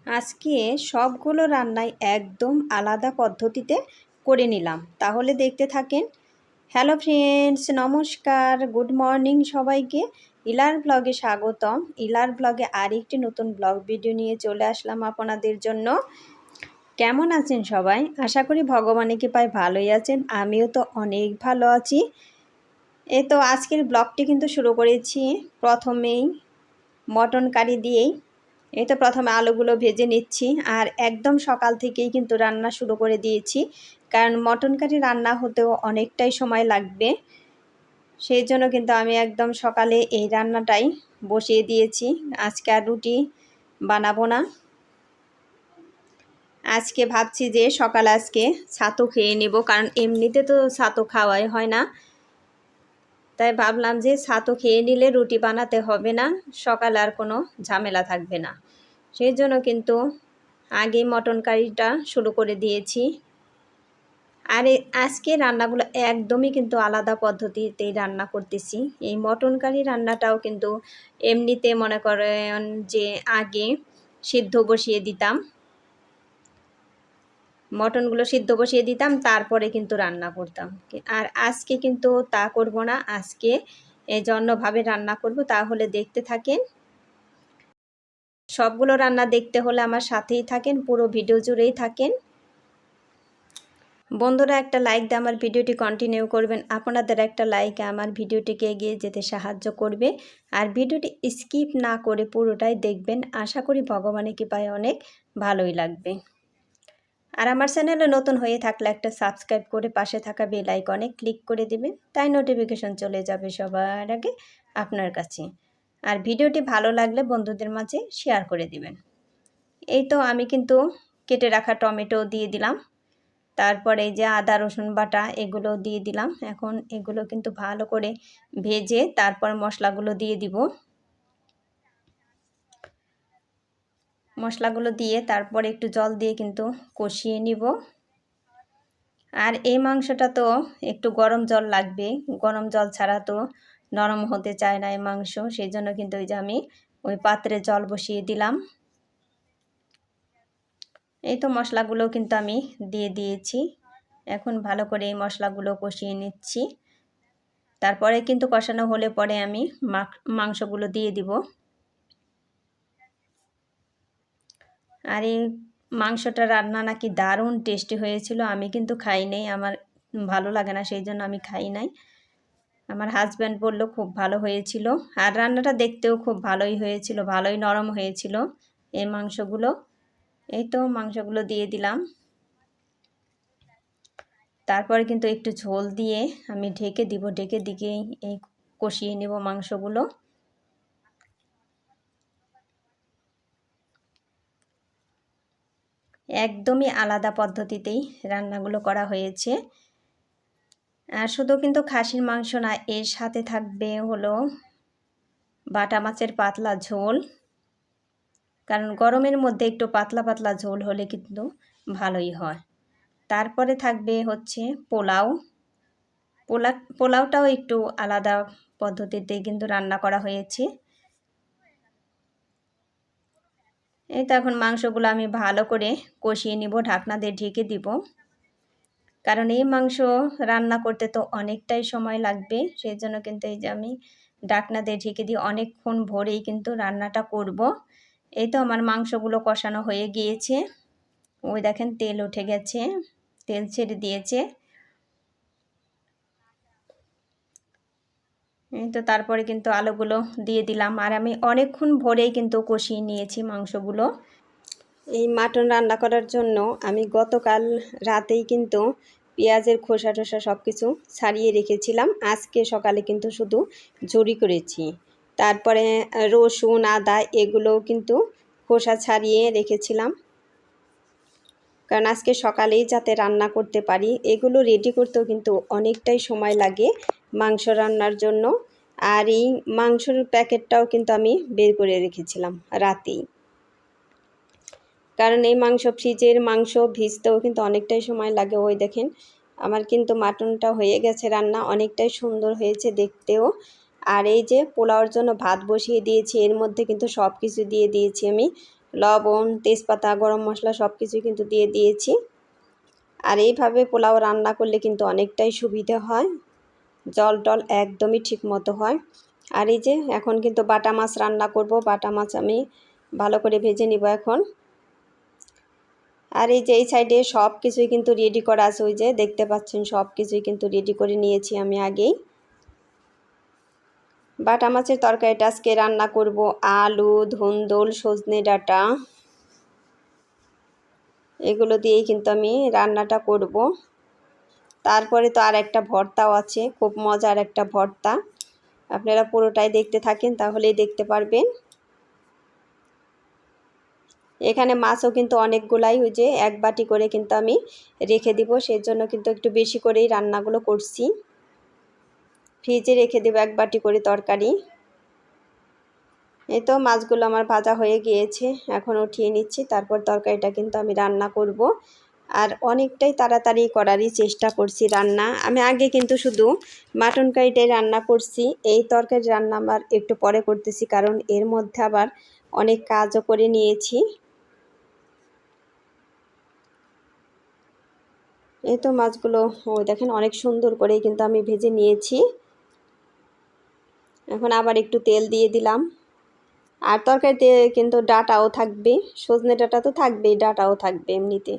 আজকে সবগুলো রান্নাই একদম আলাদা পদ্ধতিতে করে নিলাম, তাহলে দেখতে থাকেন। হ্যালো ফ্রেন্ডস, নমস্কার, গুড মর্নিং সবাইকে। ইলার ব্লগে স্বাগতম। ইলার ব্লগে আরেকটি নতুন ব্লগ ভিডিও নিয়ে চলে আসলাম আপনাদের জন্য। কেমন আছেন সবাই? আশা করি ভগবানের কৃপায় ভালোই আছেন, আমিও তো অনেক ভালো আছি। এই তো আজকের ব্লগটি কিন্তু শুরু করেছি প্রথমেই মটন কারি দিয়েই। এই তো প্রথমে আলুগুলো ভেজে নিচ্ছি, আর একদম সকাল থেকেই কিন্তু রান্না শুরু করে দিয়েছি, কারণ মটন কারি রান্না হতেও অনেকটাই সময় লাগবে। সেই জন্য কিন্তু আমি একদম সকালে এই রান্নাটাই বসিয়ে দিয়েছি। আজকে আর রুটি বানাবো না, আজকে ভাবছি যে সকালে আজকে ছাতু খেয়ে নেব, কারণ এমনিতে তো ছাতু খাওয়াই হয় না। তাই ভাবলাম যে ছাতু খেয়ে নিলে রুটি বানাতে হবে না, সকালে আর কোনো ঝামেলা থাকবে না। সেই জন্য কিন্তু আগে মটন কারিটা শুরু করে দিয়েছি। আর আজকে রান্নাগুলো একদমই কিন্তু আলাদা পদ্ধতিতেই রান্না করতেছি। এই মটন কারি রান্নাটাও কিন্তু এমনিতে মনে করেন যে আগে সিদ্ধ বসিয়ে দিতাম, মটনগুলো সিদ্ধ বসিয়ে দিতাম, তারপরে কিন্তু রান্না করতাম। আর আজকে কিন্তু তা করব না, আজকে এই অন্যভাবে রান্না করব, তাহলে দেখতে থাকেন। সবগুলো রান্না দেখতে হলে আমার সাথেই থাকেন, পুরো ভিডিও জুড়েই থাকেন। বন্ধুরা, একটা লাইক দিয়ে আমার ভিডিওটি কন্টিনিউ করবেন। আপনাদের একটা লাইক আমার ভিডিওটিকে এগিয়ে যেতে সাহায্য করবে। আর ভিডিওটি স্কিপ না করে পুরোটাই দেখবেন, আশা করি ভগবানের কৃপায় অনেক ভালোই লাগবে। আর আমার চ্যানেলে নতুন হয়ে থাকলে একটা সাবস্ক্রাইব করে পাশে থাকা বেল আইকনে ক্লিক করে দিবেন, তাই নোটিফিকেশন চলে যাবে সবার আগে আপনার কাছে। আর ভিডিওটি ভালো লাগলে বন্ধুদের মাঝে শেয়ার করে দিবেন। এই তো আমি কিন্তু কেটে রাখা টমেটো দিয়ে দিলাম, তারপরে এই যে আদা রসুন বাটা এগুলো দিয়ে দিলাম। এখন এগুলো কিন্তু ভালো করে ভেজে তারপর মশলাগুলো দিয়ে দিব। মশলাগুলো দিয়ে তারপরে একটু জল দিয়ে কিন্তু কষিয়ে নিব। আর এই মাংসটা তো একটু গরম জল লাগবে, গরম জল ছাড়া তো নরম হতে চায় না এই মাংস। সেই জন্য কিন্তু ওই যে আমি ওই পাত্রে জল বসিয়ে দিলাম। এই তো মশলাগুলো কিন্তু আমি দিয়ে দিয়েছি। এখন ভালো করে এই মশলাগুলো কষিয়ে নিচ্ছি। তারপরে কিন্তু কষানো হলে পরে আমি মাংসগুলো দিয়ে দিব। আর এই মাংসটা রান্না নাকি দারুণ টেস্টি হয়েছিল, আমি কিন্তু খাই নাই, আমার ভালো লাগে না, সেই জন্য আমি খাই নাই। আমার হাজব্যান্ড বললো খুব ভালো হয়েছিল। আর রান্নাটা দেখতেও খুব ভালোই হয়েছিল, ভালোই নরম হয়েছিল এই মাংসগুলো। এই তো মাংসগুলো দিয়ে দিলাম। তারপরে কিন্তু একটু ঝোল দিয়ে আমি ঢেকে দিব, ঢেকে দিকে এই কষিয়ে নেব মাংসগুলো। একদমই আলাদা পদ্ধতিতেই রান্নাগুলো করা হয়েছে। আর শুধু কিন্তু খাসির মাংস না, এর সাথে থাকবে হলো বাটা মাছের পাতলা ঝোল, কারণ গরমের মধ্যে একটু পাতলা পাতলা ঝোল হলে কিন্তু ভালোই হয়। তারপরে থাকবে হচ্ছে পোলাও। পোলাওটাও একটু আলাদা পদ্ধতিতে কিন্তু রান্না করা হয়েছে। এই তো এখন মাংসগুলো আমি ভালো করে কষিয়ে নিব, ঢাকনা দিয়ে ঢেকে দিব, কারণ এই মাংস রান্না করতে তো অনেকটাই সময় লাগবে। সেই জন্য কিন্তু এই যে আমি ঢাকনা দিয়ে ঢেকে দিয়ে অনেকক্ষণ ভরেই কিন্তু রান্নাটা করব। এই তো আমার মাংসগুলো কষানো হয়ে গিয়েছে, ওই দেখেন তেল উঠে গেছে, তেল ছেড়ে দিয়েছে। এই তো তারপরে কিন্তু আলুগুলো দিয়ে দিলাম, আর আমি অনেকক্ষণ ভরেই কিন্তু কষিয়ে নিয়েছি মাংসগুলো। এই মাটন রান্না করার জন্য আমি গতকাল রাতেই কিন্তু পেঁয়াজের খোসা টোসা সব কিছু ছাড়িয়ে রেখেছিলাম। আজকে সকালে কিন্তু শুধু ঝুরি করেছি। তারপরে রসুন আদা এগুলোও কিন্তু খোসা ছাড়িয়ে রেখেছিলাম, কারণ আজকে সকালেই যাতে রান্না করতে পারি। এগুলো রেডি করতেও কিন্তু অনেকটাই সময় লাগে মাংস রান্নার জন্য। আর এই মাংসের প্যাকেটটাও কিন্তু আমি বের করে রেখেছিলাম রাতেই, কারণ এই মাংস ফ্রিজের মাংস ভিজতেও কিন্তু অনেকটাই সময় লাগে। ওই দেখেন আমার কিন্তু মাটনটা হয়ে গেছে রান্না, অনেকটাই সুন্দর হয়েছে দেখতেও। আর এই যে পোলাওর জন্য ভাত বসিয়ে দিয়েছি, এর মধ্যে কিন্তু সব কিছু দিয়ে দিয়েছি আমি। লবণ, তেজপাতা, গরম মশলা সব কিছুই কিন্তু দিয়ে দিয়েছি। আর এইভাবে পোলাও রান্না করলে কিন্তু অনেকটাই সুবিধে হয়, জল টল একদমই ঠিক মতো হয়। আর এই যে এখন কিন্তু বাটা মাছ রান্না করব, বাটা মাছ আমি ভালো করে ভেজে নিব এখন। আর এই যে এই সাইডে সব কিছুই কিন্তু রেডি করা আছে, ওই যে দেখতে পাচ্ছেন সব কিছুই কিন্তু রেডি করে নিয়েছি আমি আগেই। বাটা মাছের তরকারিটা আজকে রান্না করব আলু, ধুন্দুল, সজনে ডাঁটা এগুলো দিয়েই কিন্তু আমি রান্নাটা করব। তারপরে তো আর একটা ভর্তাও আছে, খুব মজার একটা ভর্তা। আপনারা পুরোটাই দেখতে থাকেন তাহলেই দেখতে পারবেন। এখানে মাছও কিন্তু অনেকগুলাই, ওই যে এক বাটি করে কিন্তু আমি রেখে দিব, সেজন্য কিন্তু একটু বেশি করেই রান্নাগুলো করছি। ফ্রিজে রেখে দেব এক বাটি করে তরকারি। এই তো মাছগুলো আমার ভাজা হয়ে গিয়েছে, এখন উঠিয়ে নিচ্ছি, তারপর তরকারিটা কিন্তু আমি রান্না করব। আর অনেকটাই তাড়াতাড়ি করারই চেষ্টা করছি রান্না। আমি আগে কিন্তু শুধু মাটন কারিটাই রান্না করছি, এই তরকারি রান্না আবার একটু পরে করতেছি, কারণ এর মধ্যে আবার অনেক কাজও করে নিয়েছি। এই তো মাছগুলো ওই দেখেন অনেক সুন্দর করেই কিন্তু আমি ভেজে নিয়েছি। এখন আবার একটু তেল দিয়ে দিলাম। আর তরকারিতে কিন্তু ডাঁটাও থাকবে, সজনে ডাঁটা তো থাকবেই, ডাঁটাও থাকবে এমনিতে।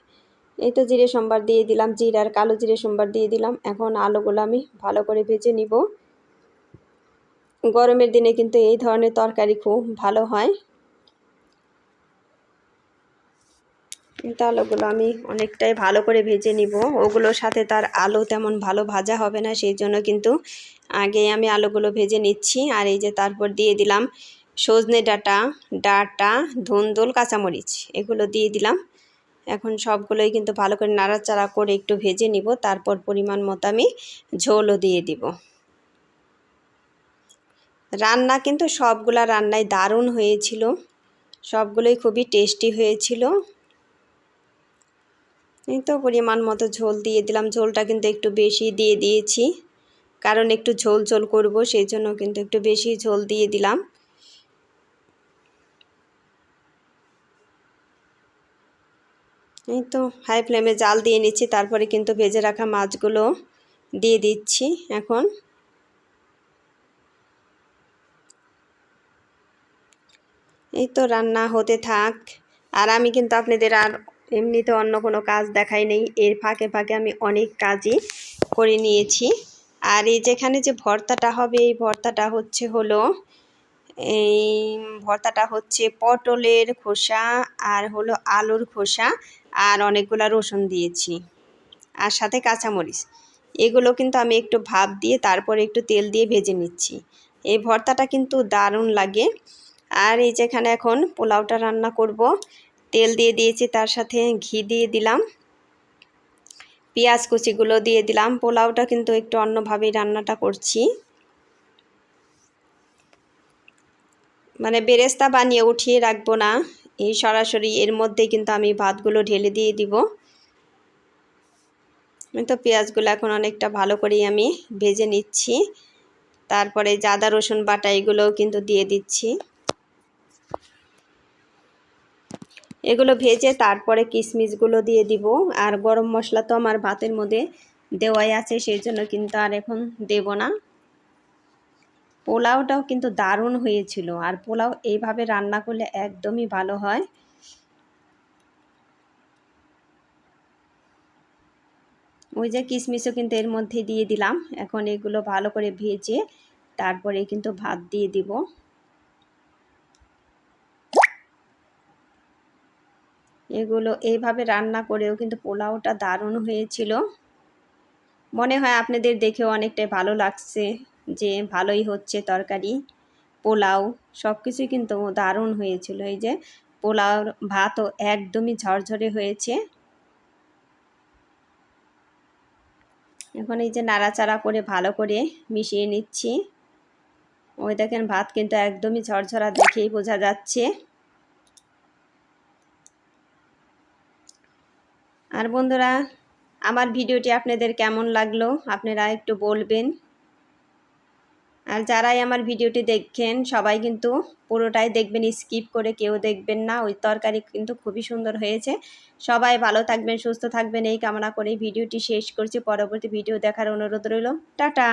এই তো জিরে সম্বার দিয়ে দিলাম, জিরে আর কালো জিরে সম্বার দিয়ে দিলাম। এখন আলুগুলো আমি ভালো করে ভেজে নিব। গরমের দিনে কিন্তু এই ধরনের তরকারি খুব ভালো হয়। কিন্তু আলুগুলো আমি অনেকটাই ভালো করে ভেজে নিব, ওগুলোর সাথে তার আলু তেমন ভালো ভাজা হবে না, সেই জন্য কিন্তু আগে আমি আলুগুলো ভেজে নিচ্ছি। আর এই যে তারপর দিয়ে দিলাম সজনে ডাঁটা, ধুন্দুল, কাঁচামরিচ এগুলো দিয়ে দিলাম। এখন সবগুলোই কিন্তু ভালো করে নাড়াচাড়া করে একটু ভেজে নিব, তারপর পরিমাণ মতো আমি ঝোলও দিয়ে দিব। রান্না কিন্তু সবগুলা রান্নাই দারুণ হয়েছিল, সবগুলোই খুবই টেস্টি হয়েছিল। এই তো পরিমাণ মতো ঝোল দিয়ে দিলাম, ঝোলটা কিন্তু একটু বেশি দিয়ে দিয়েছি, কারণ একটু ঝোল ঝোল করব, সেই জন্য কিন্তু একটু বেশি ঝোল দিয়ে দিলাম। এই তো হাই ফ্লেমে জাল দিয়ে নিচ্ছি, তারপরে কিন্তু ভেজে রাখা মাছগুলো দিয়ে দিচ্ছি এখন। এই তো রান্না হতে থাক, আর আমি কিন্তু আপনাদের আর এমনিতে অন্য কোনো কাজ দেখাই নেই, এর ফাঁকে ফাঁকে আমি অনেক কাজই করে নিয়েছি। আর এই যেখানে যে ভর্তাটা হবে, এই ভর্তাটা হচ্ছে পটলের খোসা আর হলো আলুর খোসা আর অনেকগুলো রসুন দিয়েছি, আর সাথে কাঁচামরিচ। এগুলো কিন্তু আমি একটু ভাপ দিয়ে তারপরে একটু তেল দিয়ে ভেজে নিচ্ছি। এই ভর্তাটা কিন্তু দারুণ লাগে। আর এই যেখানে এখন পোলাওটা রান্না করব, তেল দিয়ে দিয়েছি, তার সাথে ঘি দিয়ে দিলাম, পেঁয়াজ কুচিগুলো দিয়ে দিলাম। পোলাওটা কিন্তু একটু অন্যভাবেই রান্নাটা করছি, মানে বেরেস্তা বানিয়ে উঠিয়ে রাখবো না, এই সরাসরি এর মধ্যেই কিন্তু আমি ভাতগুলো ঢেলে দিয়ে দিব। তো পেঁয়াজগুলো এখন অনেকটা ভালো করেই আমি ভেজে নিচ্ছি, তারপরে আদা রসুন বাটা এগুলোও কিন্তু দিয়ে দিচ্ছি। এগুলো ভেজে তারপরে কিশমিশগুলো দিয়ে দিব। আর গরম মশলা তো আমার ভাতের মধ্যে দেওয়াই আছে, সেই জন্য কিন্তু আর এখন দেব না। পোলাওটাও কিন্তু দারুণ হয়েছিল, আর পোলাও এইভাবে রান্না করলে একদমই ভালো হয়। ওই যে কিশমিশও কিন্তু এর মধ্যে দিয়ে দিলাম। এখন এগুলো ভালো করে ভেজে তারপরে কিন্তু ভাত দিয়ে দিব। এগুলো এইভাবে রান্না করেও কিন্তু পোলাওটা দারুণ হয়েছিল। মনে হয় আপনাদের দেখেও অনেকটাই ভালো লাগছে যে ভালোই হচ্ছে তরকারি, পোলাও সব কিছুই কিন্তু দারুণ হয়েছিল। এই যে পোলাও ভাতও একদমই ঝরঝরে হয়েছে। এখন এই যে নাড়াচাড়া করে ভালো করে মিশিয়ে নিচ্ছি। ওই দেখেন ভাত কিন্তু একদমই ঝরঝরা, দেখেই বোঝা যাচ্ছে। আর বন্ধুরা, আমার ভিডিওটি আপনাদের কেমন লাগলো আপনারা একটু বলবেন। আর যারাই আমার ভিডিওটি দেখেন সবাই কিন্তু পুরোটাই দেখবেন, স্কিপ করে কেউ দেখবেন না। ওই তরকারি কিন্তু খুবই সুন্দর হয়েছে। সবাই ভালো থাকবেন, সুস্থ থাকবেন এই কামনা করে ভিডিওটি শেষ করছি। পরবর্তী ভিডিও দেখার অনুরোধ রইল। টাটা।